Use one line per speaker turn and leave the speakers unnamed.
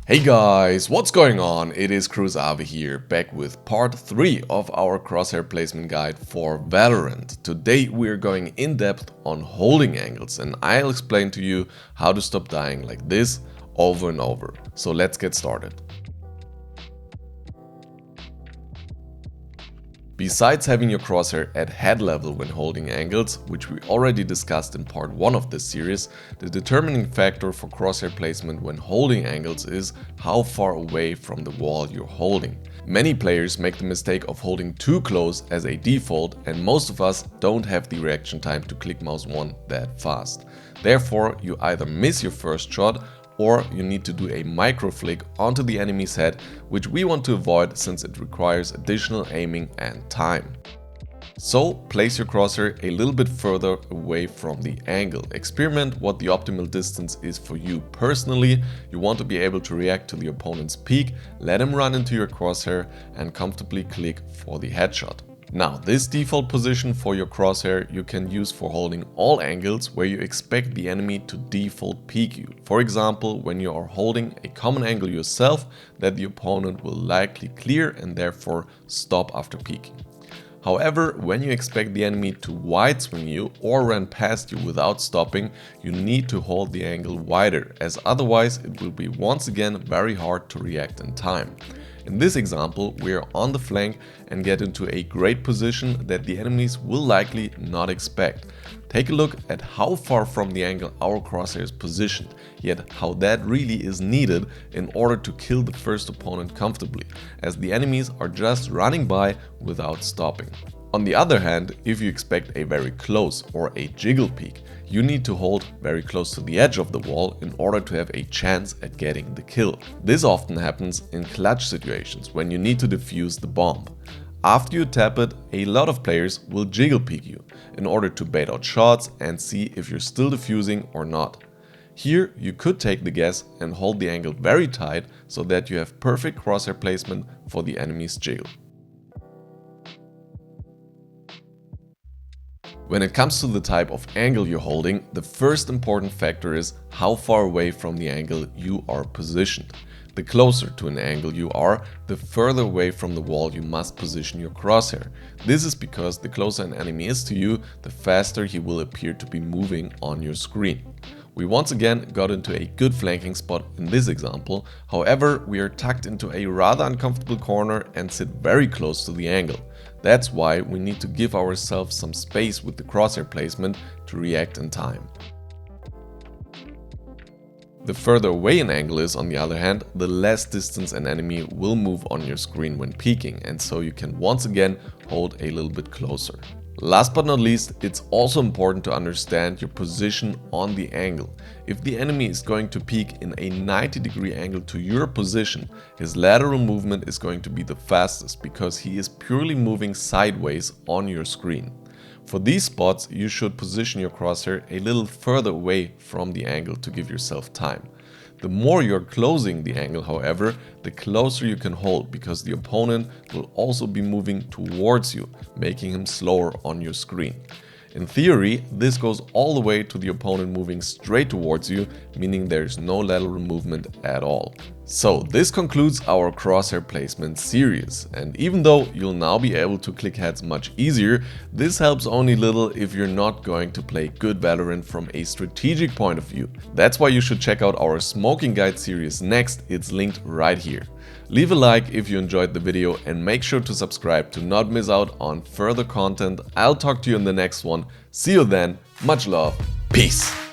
Hey guys, what's going on? It is Crosshair here, back with part 3 of our crosshair placement guide for Valorant. Today we are going in depth on holding angles and I'll explain to you how to stop dying like this over and over. So let's get started. Besides having your crosshair at head level when holding angles, which we already discussed in part 1 of this series, the determining factor for crosshair placement when holding angles is how far away from the wall you're holding. Many players make the mistake of holding too close as a default, and most of us don't have the reaction time to click mouse 1 that fast. Therefore, you either miss your first shot or you need to do a micro flick onto the enemy's head, which we want to avoid since it requires additional aiming and time. So place your crosshair a little bit further away from the angle. Experiment what the optimal distance is for you personally. You want to be able to react to the opponent's peek, let him run into your crosshair and comfortably click for the headshot. Now, this default position for your crosshair you can use for holding all angles where you expect the enemy to default peek you. For example, when you are holding a common angle yourself that the opponent will likely clear and therefore stop after peeking. However, when you expect the enemy to wide swing you or run past you without stopping, you need to hold the angle wider, as otherwise it will be once again very hard to react in time. In this example, we are on the flank and get into a great position that the enemies will likely not expect. Take a look at how far from the angle our crosshair is positioned, yet how that really is needed in order to kill the first opponent comfortably, as the enemies are just running by without stopping. On the other hand, if you expect a very close or a jiggle peek, you need to hold very close to the edge of the wall in order to have a chance at getting the kill. This often happens in clutch situations when you need to defuse the bomb. After you tap it, a lot of players will jiggle peek you in order to bait out shots and see if you're still defusing or not. Here you could take the guess and hold the angle very tight so that you have perfect crosshair placement for the enemy's jiggle. When it comes to the type of angle you're holding, the first important factor is how far away from the angle you are positioned. The closer to an angle you are, the further away from the wall you must position your crosshair. This is because the closer an enemy is to you, the faster he will appear to be moving on your screen. We once again got into a good flanking spot in this example, however we are tucked into a rather uncomfortable corner and sit very close to the angle. That's why we need to give ourselves some space with the crosshair placement to react in time. The further away an angle is, on the other hand, the less distance an enemy will move on your screen when peeking, and so you can once again hold a little bit closer. Last but not least, it's also important to understand your position on the angle. If the enemy is going to peek in a 90-degree angle to your position, his lateral movement is going to be the fastest because he is purely moving sideways on your screen. For these spots, you should position your crosshair a little further away from the angle to give yourself time. The more you're closing the angle, however, the closer you can hold, because the opponent will also be moving towards you, making him slower on your screen. In theory, this goes all the way to the opponent moving straight towards you, meaning there is no lateral movement at all. So this concludes our crosshair placement series, and even though you'll now be able to click heads much easier, this helps only little if you're not going to play good Valorant from a strategic point of view. That's why you should check out our smoking guide series next, it's linked right here. Leave a like if you enjoyed the video and make sure to subscribe to not miss out on further content. I'll talk to you in the next one. See you then, much love, peace!